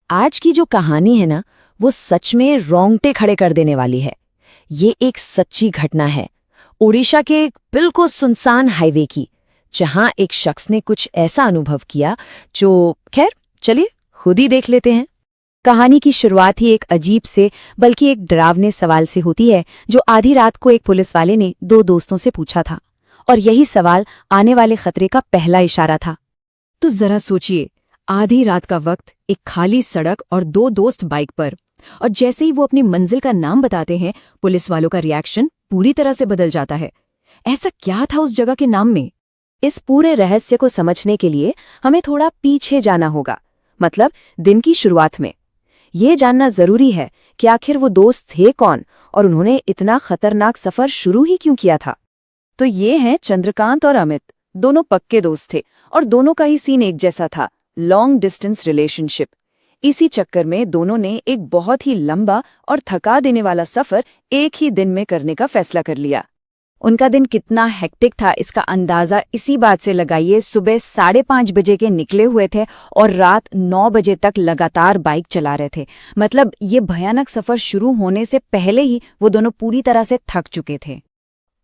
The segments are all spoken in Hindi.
आज की जो कहानी है ना, वो सच में रोंगटे खड़े कर देने वाली है। ये एक सच्ची घटना है ओडिशा के एक बिल्कुल सुनसान हाईवे की, जहां एक शख्स ने कुछ ऐसा अनुभव किया जो खैर चलिए खुद ही देख लेते हैं। कहानी की शुरुआत ही एक अजीब से बल्कि एक डरावने सवाल से होती है, जो आधी रात को एक पुलिस वाले ने दो दोस्तों से पूछा था। और यही सवाल आने वाले खतरे का पहला इशारा था। तो जरा सोचिए, आधी रात का वक्त, एक खाली सड़क और दो दोस्त बाइक पर, और जैसे ही वो अपनी मंजिल का नाम बताते हैं, पुलिस वालों का रिएक्शन पूरी तरह से बदल जाता है। ऐसा क्या था उस जगह के नाम में? इस पूरे रहस्य को समझने के लिए हमें थोड़ा पीछे जाना होगा, मतलब दिन की शुरुआत में। ये जानना जरूरी है कि आखिर वो दोस्त थे कौन और उन्होंने इतना खतरनाक सफर शुरू ही क्यों किया था। तो ये हैं चंद्रकांत और अमित, दोनों पक्के दोस्त थे और दोनों का ही सीन एक जैसा था, लॉन्ग डिस्टेंस रिलेशनशिप। इसी चक्कर में दोनों ने एक बहुत ही लंबा और थका देने वाला सफर एक ही दिन में करने का फैसला कर लिया। उनका दिन कितना हेक्टिक था इसका अंदाजा इसी बात से लगाइए। सुबह 5:30 बजे के निकले हुए थे और रात 9 बजे तक लगातार बाइक चला रहे थे। मतलब ये भयानक सफर शुरू होने से पहले ही वो दोनों पूरी तरह से थक चुके थे।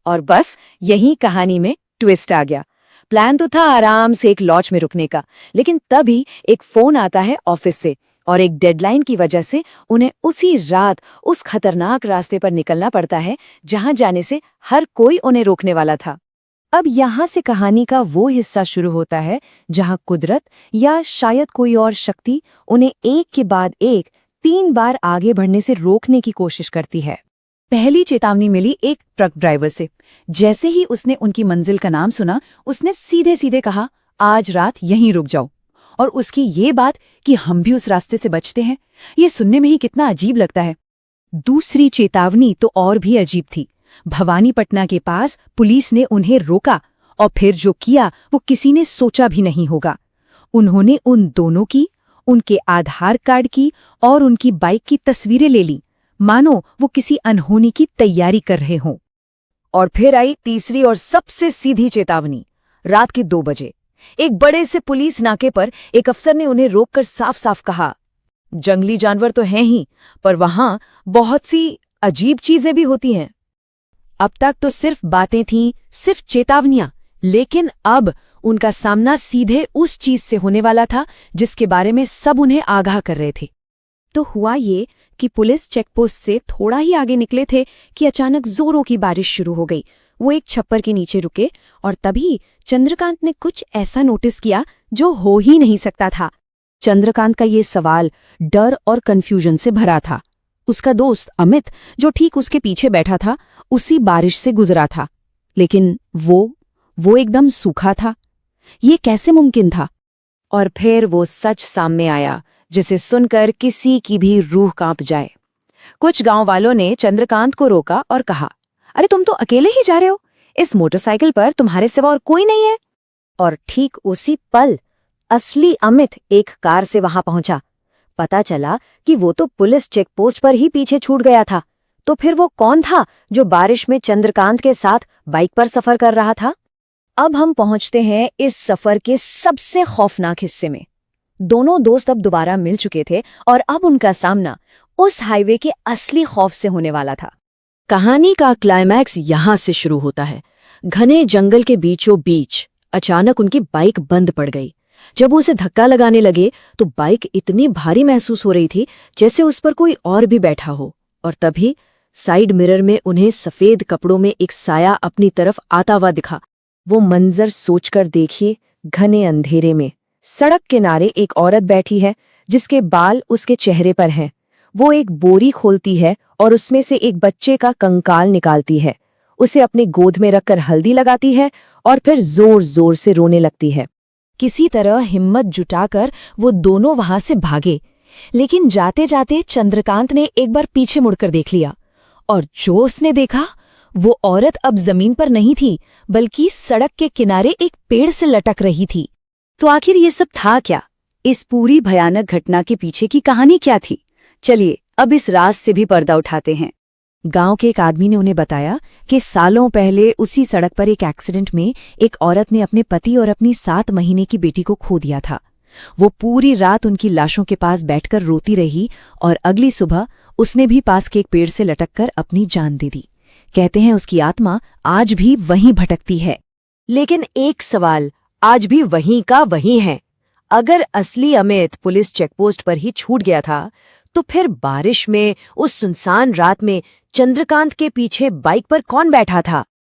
और बस यही कहानी में ट्विस्ट आ गया। प्लान तो था आराम से एक लॉज में रुकने का, लेकिन तभी एक फोन आता है ऑफिस से और एक डेडलाइन की वजह से उन्हें उसी रात उस खतरनाक रास्ते पर निकलना पड़ता है जहां जाने से हर कोई उन्हें रोकने वाला था। अब यहां से कहानी का वो हिस्सा शुरू होता है जहां कुदरत या शायद कोई और शक्ति उन्हें एक के बाद एक 3 बार आगे बढ़ने से रोकने की कोशिश करती है। पहली चेतावनी मिली एक ट्रक ड्राइवर से। जैसे ही उसने उनकी मंजिल का नाम सुना, उसने सीधे सीधे कहा, आज रात यहीं रुक जाओ। और उसकी ये बात कि हम भी उस रास्ते से बचते हैं, ये सुनने में ही कितना अजीब लगता है। दूसरी चेतावनी तो और भी अजीब थी। भवानीपटना के पास पुलिस ने उन्हें रोका और फिर जो किया वो किसी ने सोचा भी नहीं होगा। उन्होंने उन दोनों की, उनके आधार कार्ड की और उनकी बाइक की तस्वीरें ले ली, मानो वो किसी अनहोनी की तैयारी कर रहे हों। और फिर आई तीसरी और सबसे सीधी चेतावनी। रात के 2 बजे एक बड़े से पुलिस नाके पर एक अफसर ने उन्हें रोककर साफ साफ कहा, जंगली जानवर तो हैं ही, पर वहां बहुत सी अजीब चीजें भी होती हैं। अब तक तो सिर्फ बातें थीं, सिर्फ चेतावनियां, लेकिन अब उनका सामना सीधे उस चीज से होने वाला था जिसके बारे में सब उन्हें आगाह कर रहे थे। तो हुआ ये कि पुलिस चेकपोस्ट से थोड़ा ही आगे निकले थे कि अचानक जोरों की बारिश शुरू हो गई। वो एक छप्पर के नीचे रुके और तभी चंद्रकांत ने कुछ ऐसा नोटिस किया जो हो ही नहीं सकता था। चंद्रकांत का ये सवाल डर और कंफ्यूजन से भरा था। उसका दोस्त अमित, जो ठीक उसके पीछे बैठा था, उसी बारिश से गुजरा था, लेकिन वो एकदम सूखा था। ये कैसे मुमकिन था? और फिर वो सच सामने आया जिसे सुनकर किसी की भी रूह कांप जाए। कुछ गांव वालों ने चंद्रकांत को रोका और कहा, अरे तुम तो अकेले ही जा रहे हो, इस मोटरसाइकिल पर तुम्हारे सिवा और कोई नहीं है। और ठीक उसी पल असली अमित एक कार से वहां पहुंचा। पता चला कि वो तो पुलिस चेकपोस्ट पर ही पीछे छूट गया था। तो फिर वो कौन था जो बारिश में चंद्रकांत के साथ बाइक पर सफर कर रहा था? अब हम पहुंचते हैं इस सफर के सबसे खौफनाक हिस्से में। दोनों दोस्त अब दोबारा मिल चुके थे और अब उनका सामना उस हाईवे के असली खौफ से होने वाला था। कहानी का क्लाइमैक्स यहां से शुरू होता है। घने जंगल के बीचों बीच अचानक उनकी बाइक बंद पड़ गई। जब वो उसे धक्का लगाने लगे तो बाइक इतनी भारी महसूस हो रही थी जैसे उस पर कोई और भी बैठा हो। और तभी साइड मिरर में उन्हें सफेद कपड़ों में एक साया अपनी तरफ आता हुआ दिखा। वो मंजर सोचकर देखिए, घने अंधेरे में सड़क किनारे एक औरत बैठी है जिसके बाल उसके चेहरे पर हैं। वो एक बोरी खोलती है और उसमें से एक बच्चे का कंकाल निकालती है, उसे अपने गोद में रखकर हल्दी लगाती है और फिर जोर जोर से रोने लगती है। किसी तरह हिम्मत जुटाकर वो दोनों वहां से भागे, लेकिन जाते जाते चंद्रकांत ने एक बार पीछे मुड़कर देख लिया और जो उसने देखा वो औरत अब जमीन पर नहीं थी, बल्कि सड़क के किनारे एक पेड़ से लटक रही थी। तो आखिर ये सब था क्या? इस पूरी भयानक घटना के पीछे की कहानी क्या थी? चलिए अब इस राज से भी पर्दा उठाते हैं। गांव के एक आदमी ने उन्हें बताया कि सालों पहले उसी सड़क पर एक एक्सीडेंट में एक औरत ने अपने पति और अपनी 7 महीने की बेटी को खो दिया था। वो पूरी रात उनकी लाशों के पास बैठकर रोती रही और अगली सुबह उसने भी पास के एक पेड़ से लटककर अपनी जान दे दी। कहते हैं उसकी आत्मा आज भी वहीं भटकती है। लेकिन एक सवाल आज भी वहीं का वहीं है। अगर असली अमित पुलिस चेकपोस्ट पर ही छूट गया था, तो फिर बारिश में उस सुनसान रात में चंद्रकांत के पीछे बाइक पर कौन बैठा था?